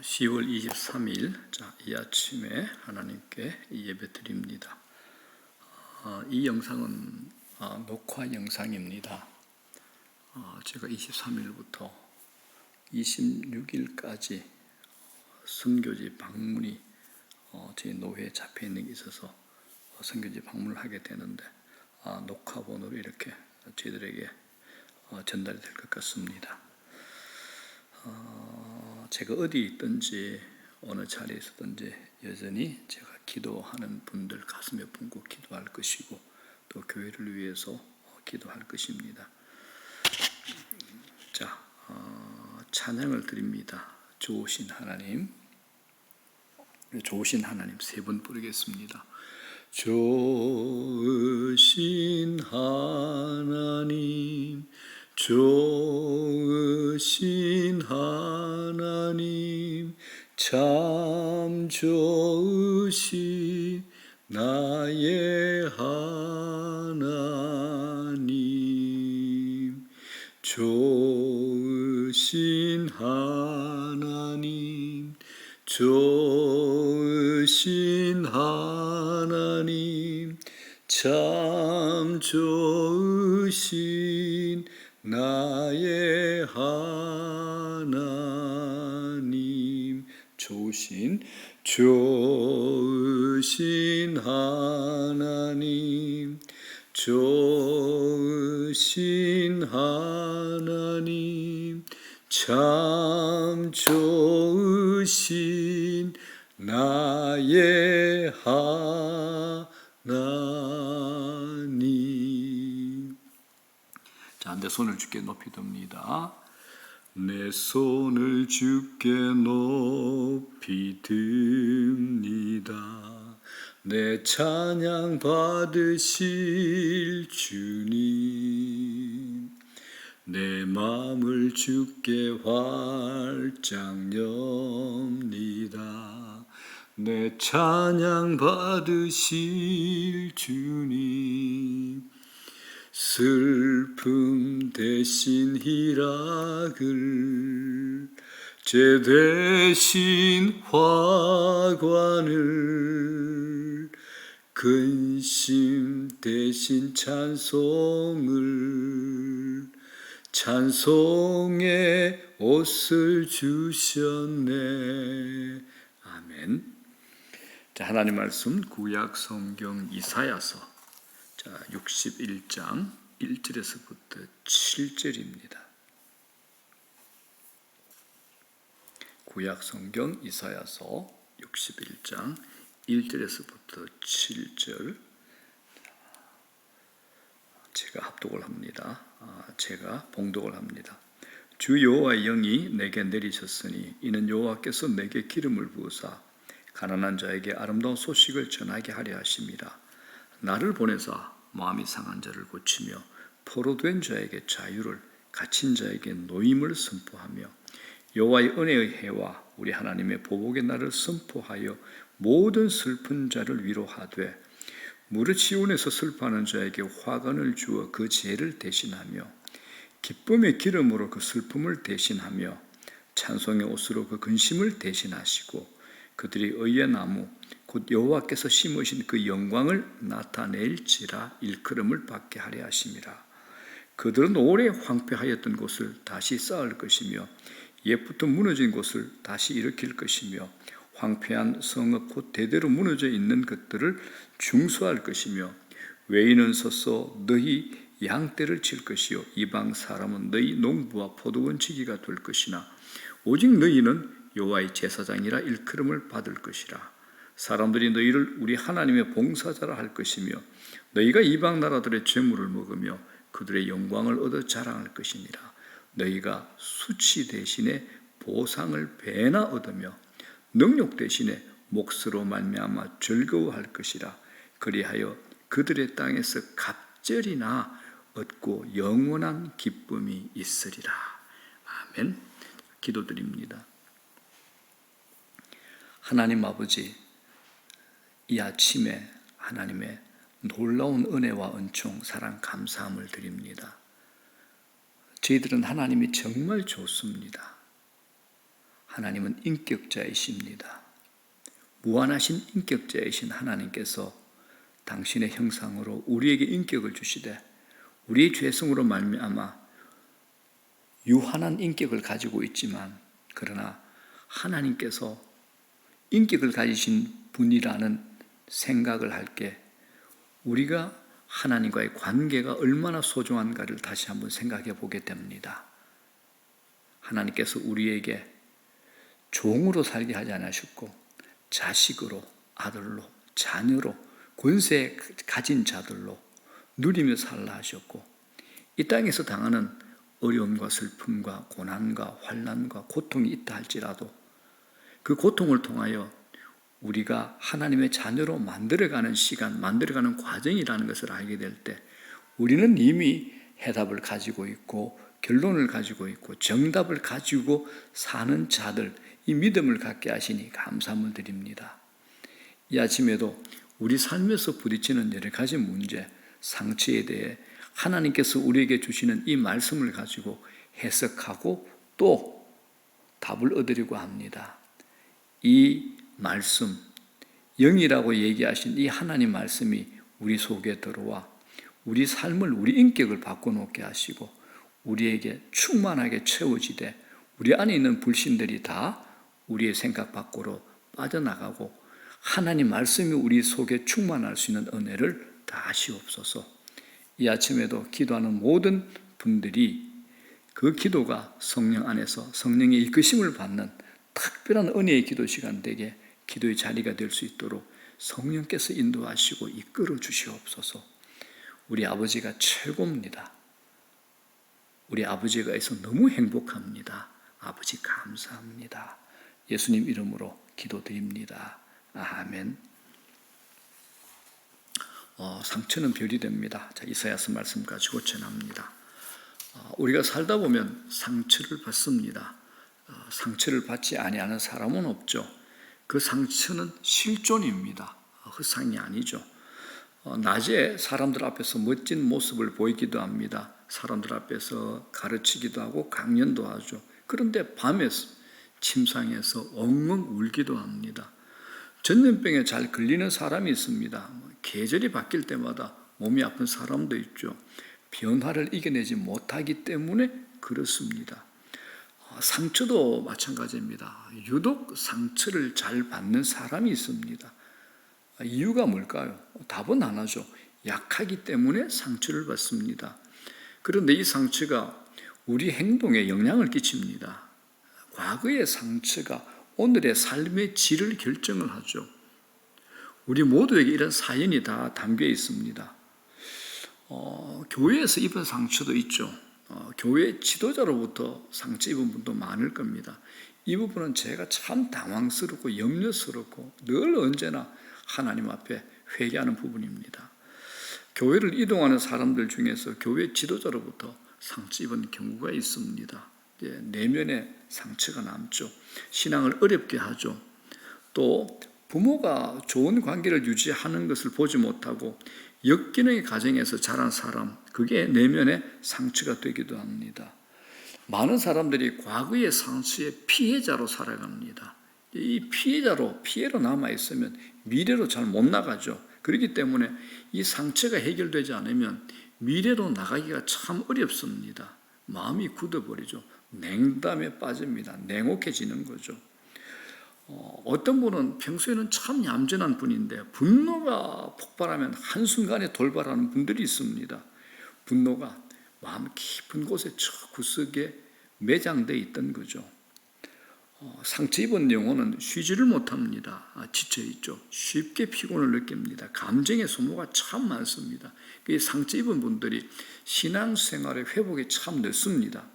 10월 23일 이 아침에 하나님께 예배 드립니다. 이 영상은 녹화 영상입니다. 제가 23일부터 26일까지 선교지 방문이 제 노회에 잡혀 있는 게 있어서 선교지 방문을 하게 되는데 녹화본으로 이렇게 저희들에게 전달이 될 것 같습니다. 제가 어디 있든지 어느 자리에 있든지 여전히 제가 기도하는 분들 가슴에 품고 기도할 것이고 또 교회를 위해서 기도할 것입니다. 찬양을 드립니다. 좋으신 하나님 세 번 부르겠습니다. 좋으신 하나님, 좋으신 하나님, 참 좋으신 나의 하나님, 좋으신 하나님, 좋으신 하나님, 참 좋으신 나의 하나님, 좋으신 하나님, 좋으신 하나님, 참 좋으신 나의 하나님. 내 손을 주께 높이 듭니다. 내 손을 주께 높이 듭니다. 내 찬양 받으실 주님, 내 마음을 주께 활짝 엽니다. 내 찬양 받으실 주님, 슬픔 대신 희락을, 죄 대신 화관을, 근심 대신 찬송을, 찬송의 옷을 주셨네. 아멘. 하나님 말씀 구약 성경 이사야서 61장 1절에서부터 7절입니다. 구약 성경 이사야서 61장 1절에서부터 7절 제가 합독을 합니다. 제가 봉독을 합니다. 주 여호와의 영이 내게 내리셨으니 이는 여호와께서 내게 기름을 부으사 가난한 자에게 아름다운 소식을 전하게 하려 하심이라. 나를 보내사 마음이 상한 자를 고치며 포로된 자에게 자유를, 갇힌 자에게 노임을 선포하며 여호와의 은혜의 해와 우리 하나님의 보복의 날을 선포하여 모든 슬픈 자를 위로하되 무릇 시온에서 슬퍼하는 자에게 화관을 주어 그 죄를 대신하며 기쁨의 기름으로 그 슬픔을 대신하며 찬송의 옷으로 그 근심을 대신하시고 그들이 의의 나무 곧 여호와께서 심으신 그 영광을 나타낼지라 일컬음을 받게 하려 하심이라. 그들은 오래 황폐하였던 곳을 다시 쌓을 것이며 옛부터 무너진 곳을 다시 일으킬 것이며 황폐한 성읍 곧 대대로 무너져 있는 것들을 중수할 것이며 외인은 서서 너희 양떼를 칠 것이요 이방 사람은 너희 농부와 포도원치기가 될 것이나 오직 너희는 여호와의 제사장이라 일컬음을 받을 것이라. 사람들이 너희를 우리 하나님의 봉사자라 할 것이며 너희가 이방 나라들의 재물을 먹으며 그들의 영광을 얻어 자랑할 것이니라. 너희가 수치 대신에 보상을 배나 얻으며 능력 대신에 몫으로 말미암아 즐거워할 것이라. 그리하여 그들의 땅에서 갑절이나 얻고 영원한 기쁨이 있으리라. 아멘. 기도드립니다. 하나님 아버지, 이 아침에 하나님의 놀라운 은혜와 은총, 사랑, 감사함을 드립니다. 저희들은 하나님이 정말 좋습니다. 하나님은 인격자이십니다. 무한하신 인격자이신 하나님께서 당신의 형상으로 우리에게 인격을 주시되 우리의 죄성으로 말미암아 유한한 인격을 가지고 있지만 그러나 하나님께서 인격을 가지신 분이라는 생각을 할 때 우리가 하나님과의 관계가 얼마나 소중한가를 다시 한번 생각해 보게 됩니다. 하나님께서 우리에게 종으로 살게 하지 않으셨고 자식으로, 아들로, 자녀로, 권세 가진 자들로 누리며 살라 하셨고 이 땅에서 당하는 어려움과 슬픔과 고난과 환난과 고통이 있다 할지라도 그 고통을 통하여 우리가 하나님의 자녀로 만들어가는 시간, 만들어가는 과정이라는 것을 알게 될 때 우리는 이미 해답을 가지고 있고 결론을 가지고 있고 정답을 가지고 사는 자들, 이 믿음을 갖게 하시니 감사함을 드립니다. 이 아침에도 우리 삶에서 부딪히는 여러 가지 문제, 상처에 대해 하나님께서 우리에게 주시는 이 말씀을 가지고 해석하고 또 답을 얻으려고 합니다. 이 말씀, 영이라고 얘기하신 이 하나님 말씀이 우리 속에 들어와 우리 삶을, 우리 인격을 바꿔놓게 하시고 우리에게 충만하게 채워지되 우리 안에 있는 불신들이 다 우리의 생각 밖으로 빠져나가고 하나님 말씀이 우리 속에 충만할 수 있는 은혜를 다 하시옵소서. 이 아침에도 기도하는 모든 분들이 그 기도가 성령 안에서 성령의 이끄심을 받는 특별한 은혜의 기도 시간 되게 기도의 자리가 될 수 있도록 성령께서 인도하시고 이끌어 주시옵소서. 우리 아버지가 최고입니다. 우리 아버지가 있어 너무 행복합니다. 아버지 감사합니다. 예수님 이름으로 기도드립니다. 아멘. 상처는 별이 됩니다. 자, 이사야서 말씀 가지고 전합니다. 우리가 살다 보면 상처를 받습니다. 상처를 받지 아니하는 사람은 없죠. 그 상처는 실존입니다. 헛상이 아니죠. 낮에 사람들 앞에서 멋진 모습을 보이기도 합니다. 사람들 앞에서 가르치기도 하고 강연도 하죠. 그런데 밤에 침상에서 엉엉 울기도 합니다. 전염병에 잘 걸리는 사람이 있습니다. 계절이 바뀔 때마다 몸이 아픈 사람도 있죠. 변화를 이겨내지 못하기 때문에 그렇습니다. 상처도 마찬가지입니다. 유독 상처를 잘 받는 사람이 있습니다. 이유가 뭘까요? 답은 하나죠. 약하기 때문에 상처를 받습니다. 그런데 이 상처가 우리 행동에 영향을 끼칩니다. 과거의 상처가 오늘의 삶의 질을 결정을 하죠. 우리 모두에게 이런 사연이 다 담겨 있습니다. 교회에서 입은 상처도 있죠. 교회 지도자로부터 상처 입은 분도 많을 겁니다. 이 부분은 제가 참 당황스럽고 염려스럽고 늘 언제나 하나님 앞에 회개하는 부분입니다. 교회를 이동하는 사람들 중에서 교회 지도자로부터 상처 입은 경우가 있습니다. 내면에 상처가 남죠. 신앙을 어렵게 하죠. 또 부모가 좋은 관계를 유지하는 것을 보지 못하고 역기능의 가정에서 자란 사람, 그게 내면의 상처가 되기도 합니다. 많은 사람들이 과거의 상처의 피해자로 살아갑니다. 이 피해로 남아있으면 미래로 잘 못 나가죠. 그렇기 때문에 이 상처가 해결되지 않으면 미래로 나가기가 참 어렵습니다. 마음이 굳어버리죠. 냉담에 빠집니다. 냉혹해지는 거죠. 어떤 분은 평소에는 참 얌전한 분인데 분노가 폭발하면 한순간에 돌발하는 분들이 있습니다. 분노가 마음 깊은 곳에 저 구석에 매장되어 있던 거죠. 상처 입은 영혼은 쉬지를 못합니다. 지쳐있죠. 쉽게 피곤을 느낍니다. 감정의 소모가 참 많습니다. 상처 입은 분들이 신앙생활의 회복이 참 늦습니다.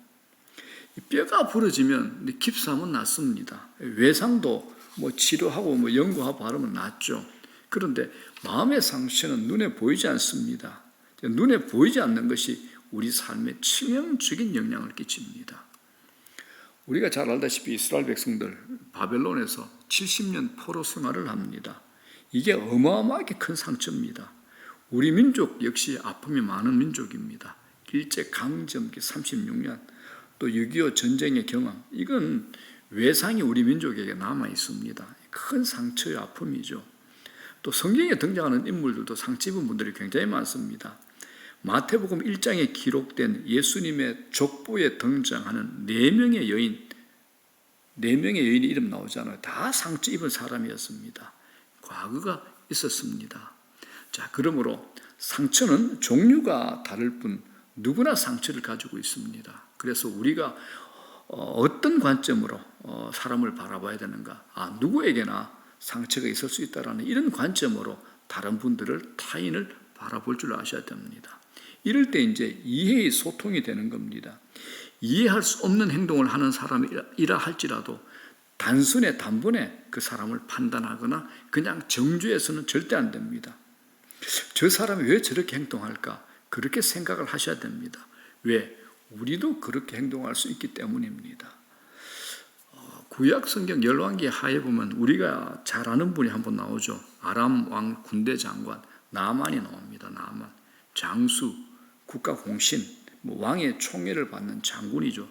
뼈가 부러지면 깁스하면 낫습니다. 외상도 치료하고 연고하고 하면 낫죠. 그런데 마음의 상처는 눈에 보이지 않습니다. 눈에 보이지 않는 것이 우리 삶에 치명적인 영향을 끼칩니다. 우리가 잘 알다시피 이스라엘 백성들 바벨론에서 70년 포로 생활을 합니다. 이게 어마어마하게 큰 상처입니다. 우리 민족 역시 아픔이 많은 민족입니다. 일제 강점기 36년 또 6.25 전쟁의 경험, 이건 외상이 우리 민족에게 남아 있습니다. 큰 상처의 아픔이죠. 또 성경에 등장하는 인물들도 상처 입은 분들이 굉장히 많습니다. 마태복음 1장에 기록된 예수님의 족보에 등장하는 4명의 여인이 이름 나오잖아요. 다 상처 입은 사람이었습니다. 과거가 있었습니다. 자, 그러므로 상처는 종류가 다를 뿐 누구나 상처를 가지고 있습니다. 그래서 우리가 어떤 관점으로 사람을 바라봐야 되는가? 누구에게나 상처가 있을 수 있다라는 이런 관점으로 다른 분들을, 타인을 바라볼 줄 아셔야 됩니다. 이럴 때 이제 이해의 소통이 되는 겁니다. 이해할 수 없는 행동을 하는 사람이라 할지라도 단번에 그 사람을 판단하거나 그냥 정죄해서는 절대 안 됩니다. 저 사람이 왜 저렇게 행동할까? 그렇게 생각을 하셔야 됩니다. 왜? 우리도 그렇게 행동할 수 있기 때문입니다. 구약 성경 열왕기 하에 보면 우리가 잘 아는 분이 한 분 나오죠. 아람 왕 군대 장관 나만이 나옵니다. 나만, 장수, 국가 공신, 왕의 총애를 받는 장군이죠.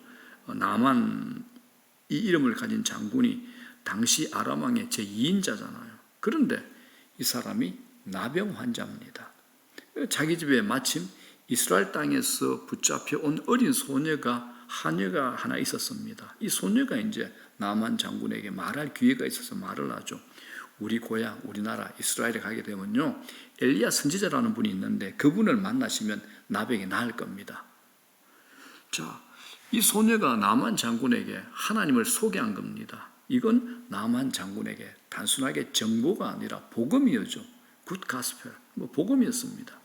나만, 이 이름을 가진 장군이 당시 아람 왕의 제2인자잖아요. 그런데 이 사람이 나병 환자입니다. 자기 집에 마침 이스라엘 땅에서 붙잡혀 온 어린 하녀가 하나 있었습니다. 이 소녀가 이제 나만 장군에게 말할 기회가 있어서 말을 하죠. 우리 고향, 우리나라 이스라엘에 가게 되면요, 엘리야 선지자라는 분이 있는데 그분을 만나시면 나병이 나을 겁니다. 자, 이 소녀가 나만 장군에게 하나님을 소개한 겁니다. 이건 나만 장군에게 단순하게 정보가 아니라 복음이었죠. 굿 가스펠, 복음이었습니다.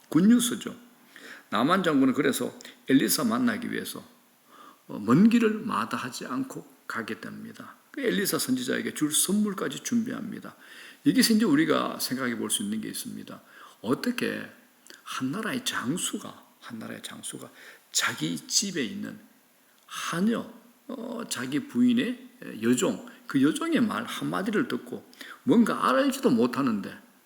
굿뉴스죠. 나만 장군은 그래서 엘리사 만나기 위해서 먼 길을 마다하지 않고 가게 됩니다. 엘리사 선지자에게 줄 선물까지 준비합니다. 여기서 이제 우리가 생각해 볼 수 있는 게 있습니다. 어떻게 한 나라의 장수가 자기 집에 있는 하녀, 자기 부인의 여종, 그 여종의 말 한마디를 듣고 뭔가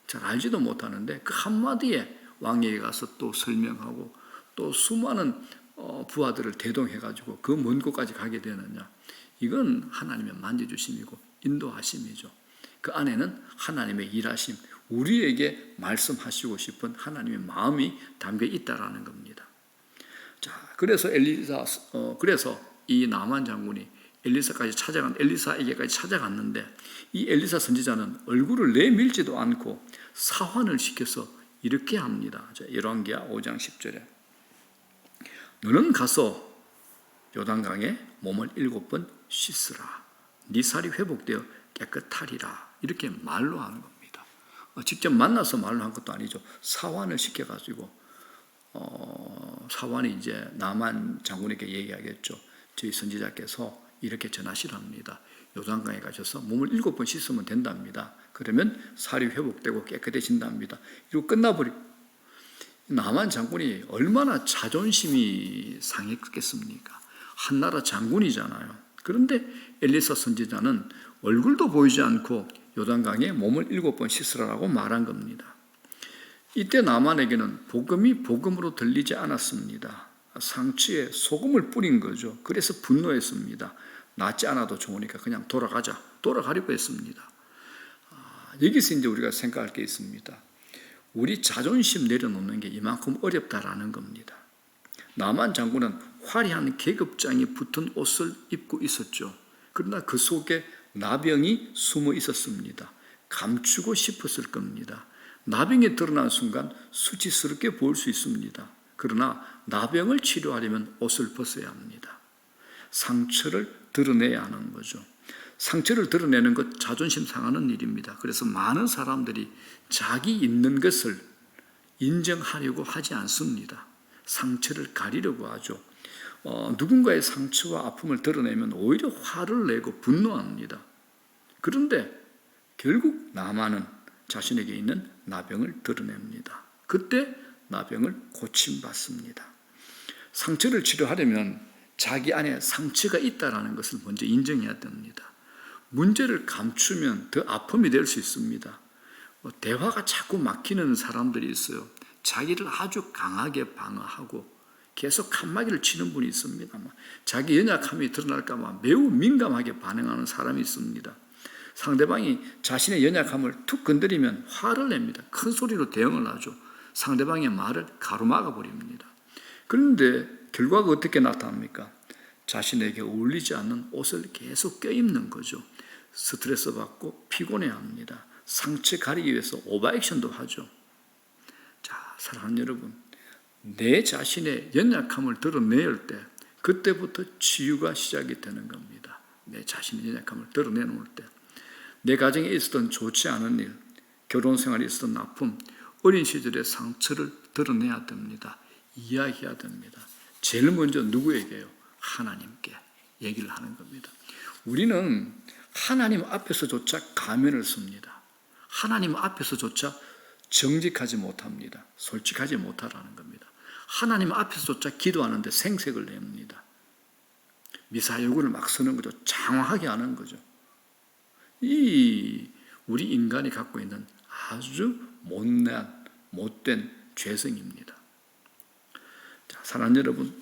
잘 알지도 못하는데 그 한마디에 왕에게 가서 또 설명하고 또 수많은 부하들을 대동해가지고 그 먼 곳까지 가게 되느냐. 이건 하나님의 만져주심이고 인도하심이죠. 그 안에는 하나님의 일하심, 우리에게 말씀하시고 싶은 하나님의 마음이 담겨 있다라는 겁니다. 자, 그래서 이 나만 장군이 엘리사에게까지 찾아갔는데 이 엘리사 선지자는 얼굴을 내밀지도 않고 사환을 시켜서 이렇게 합니다. 열왕기하 5장 10절에 너는 가서 요단강에 몸을 7번 씻으라. 네 살이 회복되어 깨끗하리라. 이렇게 말로 하는 겁니다. 직접 만나서 말로 한 것도 아니죠. 사환을 시켜가지고 사환이 이제 나만 장군에게 얘기하겠죠. 저희 선지자께서 이렇게 전하시랍니다. 요단강에 가셔서 몸을 7번 씻으면 된답니다. 그러면 살이 회복되고 깨끗해진답니다. 이러고 끝나버리고 나만 장군이 얼마나 자존심이 상했겠습니까? 한나라 장군이잖아요. 그런데 엘리사 선지자는 얼굴도 보이지 않고 요단강에 몸을 7번 씻으라고 말한 겁니다. 이때 나만에게는 복음이 복음으로 들리지 않았습니다. 상처에 소금을 뿌린 거죠. 그래서 분노했습니다. 낫지 않아도 좋으니까 그냥 돌아가려고 했습니다. 여기서 이제 우리가 생각할 게 있습니다. 우리 자존심 내려놓는 게 이만큼 어렵다라는 겁니다. 나만 장군은 화려한 계급장이 붙은 옷을 입고 있었죠. 그러나 그 속에 나병이 숨어 있었습니다. 감추고 싶었을 겁니다. 나병이 드러난 순간 수치스럽게 보일 수 있습니다. 그러나 나병을 치료하려면 옷을 벗어야 합니다. 상처를 드러내야 하는 거죠. 상처를 드러내는 것 자존심 상하는 일입니다. 그래서 많은 사람들이 자기 있는 것을 인정하려고 하지 않습니다. 상처를 가리려고 하죠. 누군가의 상처와 아픔을 드러내면 오히려 화를 내고 분노합니다. 그런데 결국 나만은 자신에게 있는 나병을 드러냅니다. 그때 나병을 고침받습니다. 상처를 치료하려면 자기 안에 상처가 있다는 것을 먼저 인정해야 됩니다. 문제를 감추면 더 아픔이 될 수 있습니다. 대화가 자꾸 막히는 사람들이 있어요. 자기를 아주 강하게 방어하고 계속 칸막이를 치는 분이 있습니다. 자기 연약함이 드러날까 봐 매우 민감하게 반응하는 사람이 있습니다. 상대방이 자신의 연약함을 툭 건드리면 화를 냅니다. 큰 소리로 대응을 하죠. 상대방의 말을 가로막아 버립니다. 그런데 결과가 어떻게 나타납니까? 자신에게 어울리지 않는 옷을 계속 껴입는 거죠. 스트레스 받고 피곤해합니다. 상처 가리기 위해서 오버액션도 하죠. 자, 사랑하는 여러분, 내 자신의 연약함을 드러낼 때 그때부터 치유가 시작이 되는 겁니다. 내 자신의 연약함을 드러내놓을 때 내 가정에 있었던 좋지 않은 일, 결혼 생활에 있었던 아픔, 어린 시절의 상처를 드러내야 됩니다. 이야기해야 됩니다. 제일 먼저 누구에게요? 하나님께 얘기를 하는 겁니다. 우리는 하나님 앞에서조차 가면을 씁니다. 하나님 앞에서조차 정직하지 못합니다. 솔직하지 못하라는 겁니다. 하나님 앞에서조차 기도하는데 생색을 냅니다. 미사여구를 막 쓰는 거죠. 장황하게 하는 거죠. 이 우리 인간이 갖고 있는 아주 못된 죄성입니다. 자, 사랑하는 여러분,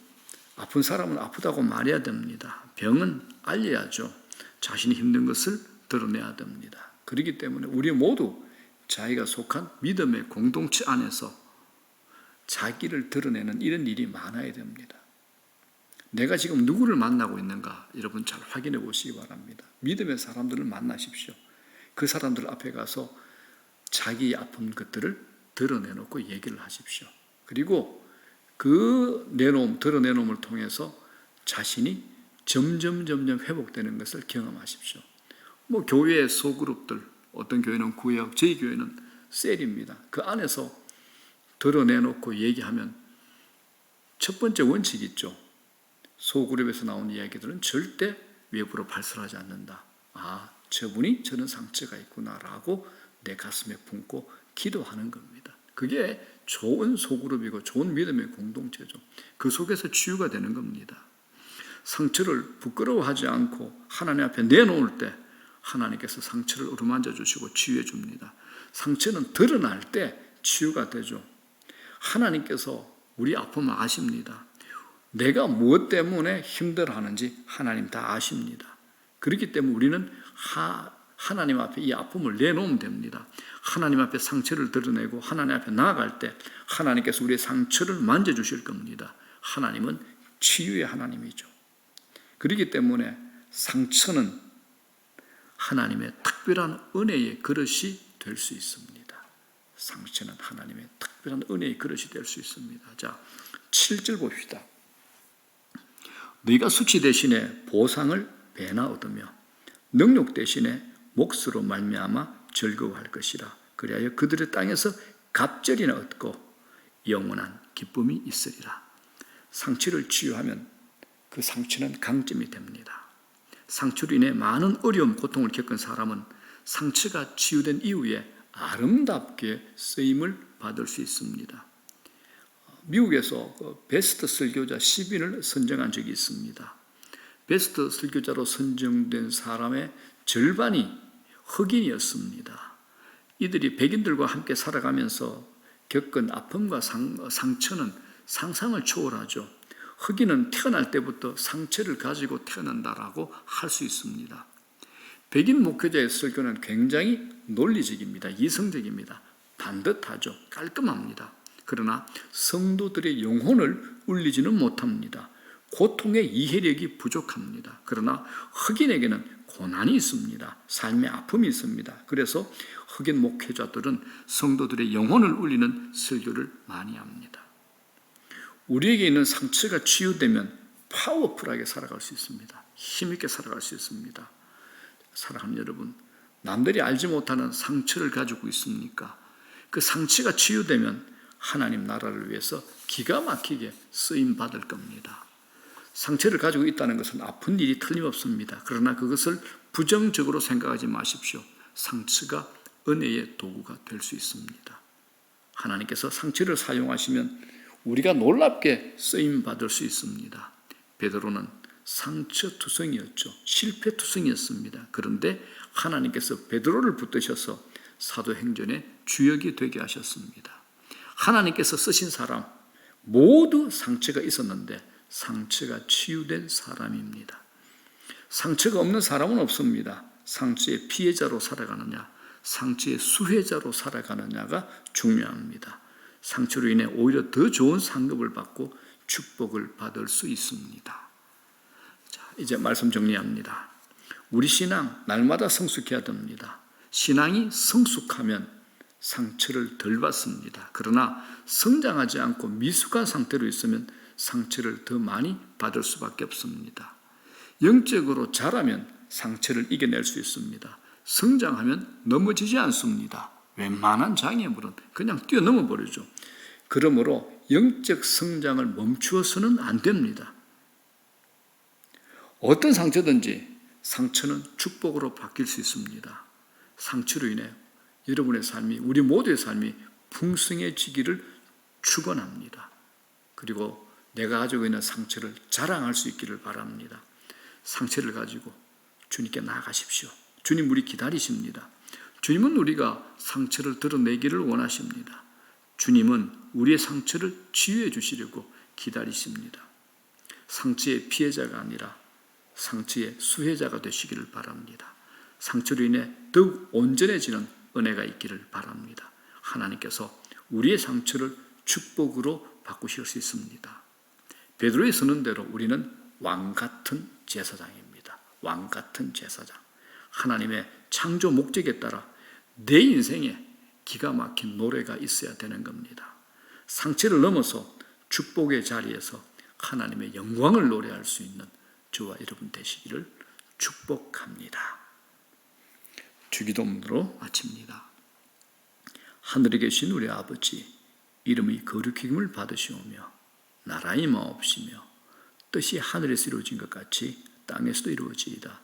아픈 사람은 아프다고 말해야 됩니다. 병은 알려야죠. 자신이 힘든 것을 드러내야 됩니다. 그렇기 때문에 우리 모두 자기가 속한 믿음의 공동체 안에서 자기를 드러내는 이런 일이 많아야 됩니다. 내가 지금 누구를 만나고 있는가 여러분 잘 확인해 보시기 바랍니다. 믿음의 사람들을 만나십시오. 그 사람들 앞에 가서 자기 아픈 것들을 드러내놓고 얘기를 하십시오. 그리고 그 드러내놓음을 통해서 자신이 점점 회복되는 것을 경험하십시오. 교회의 소그룹들, 어떤 교회는 구역, 저희 교회는 셀입니다. 그 안에서 드러내놓고 얘기하면 첫 번째 원칙이 있죠. 소그룹에서 나오는 이야기들은 절대 외부로 발설하지 않는다. 아, 저분이 저런 상처가 있구나라고 내 가슴에 품고 기도하는 겁니다. 그게 좋은 소그룹이고 좋은 믿음의 공동체죠. 그 속에서 치유가 되는 겁니다. 상처를 부끄러워하지 않고 하나님 앞에 내놓을 때 하나님께서 상처를 어루만져 주시고 치유해 줍니다. 상처는 드러날 때 치유가 되죠. 하나님께서 우리 아픔을 아십니다. 내가 무엇 때문에 힘들어하는지 하나님 다 아십니다. 그렇기 때문에 우리는 하나님 앞에 이 아픔을 내놓으면 됩니다. 하나님 앞에 상처를 드러내고 하나님 앞에 나아갈 때 하나님께서 우리의 상처를 만져주실 겁니다. 하나님은 치유의 하나님이죠. 그렇기 때문에 상처는 하나님의 특별한 은혜의 그릇이 될 수 있습니다. 상처는 하나님의 특별한 은혜의 그릇이 될 수 있습니다. 자, 7절 봅시다. 너희가 수치 대신에 보상을 배나 얻으며 능력 대신에 몫으로 말미암아 즐거워할 것이라. 그리하여 그들의 땅에서 갑절이나 얻고 영원한 기쁨이 있으리라. 상처를 치유하면 그 상처는 강점이 됩니다. 상처로 인해 많은 어려움, 고통을 겪은 사람은 상처가 치유된 이후에 아름답게 쓰임을 받을 수 있습니다. 미국에서 베스트 설교자 10인을 선정한 적이 있습니다. 베스트 설교자로 선정된 사람의 절반이 흑인이었습니다. 이들이 백인들과 함께 살아가면서 겪은 아픔과 상처는 상상을 초월하죠. 흑인은 태어날 때부터 상처를 가지고 태어난다라고 할 수 있습니다. 백인 목회자의 설교는 굉장히 논리적입니다. 이성적입니다. 반듯하죠. 깔끔합니다. 그러나 성도들의 영혼을 울리지는 못합니다. 고통의 이해력이 부족합니다. 그러나 흑인에게는 고난이 있습니다. 삶의 아픔이 있습니다. 그래서 흑인 목회자들은 성도들의 영혼을 울리는 설교를 많이 합니다. 우리에게 있는 상처가 치유되면 파워풀하게 살아갈 수 있습니다. 힘있게 살아갈 수 있습니다. 사랑하는 여러분, 남들이 알지 못하는 상처를 가지고 있습니까? 그 상처가 치유되면 하나님 나라를 위해서 기가 막히게 쓰임받을 겁니다. 상처를 가지고 있다는 것은 아픈 일이 틀림없습니다. 그러나 그것을 부정적으로 생각하지 마십시오. 상처가 은혜의 도구가 될 수 있습니다. 하나님께서 상처를 사용하시면 우리가 놀랍게 쓰임받을 수 있습니다. 베드로는 상처투성이었죠. 실패투성이었습니다. 그런데 하나님께서 베드로를 붙드셔서 사도행전의 주역이 되게 하셨습니다. 하나님께서 쓰신 사람, 모두 상처가 있었는데 상처가 치유된 사람입니다. 상처가 없는 사람은 없습니다. 상처의 피해자로 살아가느냐, 상처의 수혜자로 살아가느냐가 중요합니다. 상처로 인해 오히려 더 좋은 상급을 받고 축복을 받을 수 있습니다. 자, 이제 말씀 정리합니다. 우리 신앙 날마다 성숙해야 됩니다. 신앙이 성숙하면 상처를 덜 받습니다. 그러나 성장하지 않고 미숙한 상태로 있으면 상처를 더 많이 받을 수밖에 없습니다. 영적으로 자라면 상처를 이겨낼 수 있습니다. 성장하면 넘어지지 않습니다. 웬만한 장애물은 그냥 뛰어넘어 버리죠. 그러므로 영적 성장을 멈추어서는 안 됩니다. 어떤 상처든지 상처는 축복으로 바뀔 수 있습니다. 상처로 인해 여러분의 삶이, 우리 모두의 삶이 풍성해지기를 축원합니다. 그리고 내가 가지고 있는 상처를 자랑할 수 있기를 바랍니다. 상처를 가지고 주님께 나아가십시오. 주님 우리 기다리십니다. 주님은 우리가 상처를 드러내기를 원하십니다. 주님은 우리의 상처를 치유해 주시려고 기다리십니다. 상처의 피해자가 아니라 상처의 수혜자가 되시기를 바랍니다. 상처로 인해 더욱 온전해지는 은혜가 있기를 바랍니다. 하나님께서 우리의 상처를 축복으로 바꾸실 수 있습니다. 베드로의 선언대로 우리는 왕같은 제사장입니다. 왕같은 제사장. 하나님의 창조 목적에 따라 내 인생에 기가 막힌 노래가 있어야 되는 겁니다. 상처를 넘어서 축복의 자리에서 하나님의 영광을 노래할 수 있는 저와 여러분 되시기를 축복합니다. 주기도문으로 마칩니다. 하늘에 계신 우리 아버지, 이름이 거룩히 받으시오며 나라의 마옵시며 뜻이 하늘에서 이루어진 것 같이 땅에서도 이루어지이다.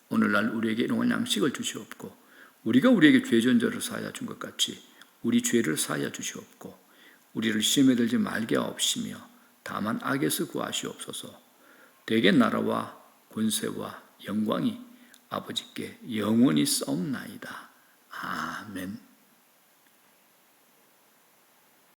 오늘날 우리에게 일용할 양식을 주시옵고 우리가 우리에게 죄 지은 자를 사하여 준 것 같이 우리 죄를 사하여 주시옵고 우리를 시험에 들지 말게 하옵시며 다만 악에서 구하시옵소서. 대개 나라와 권세와 영광이 아버지께 영원히 싸움나이다. 아멘.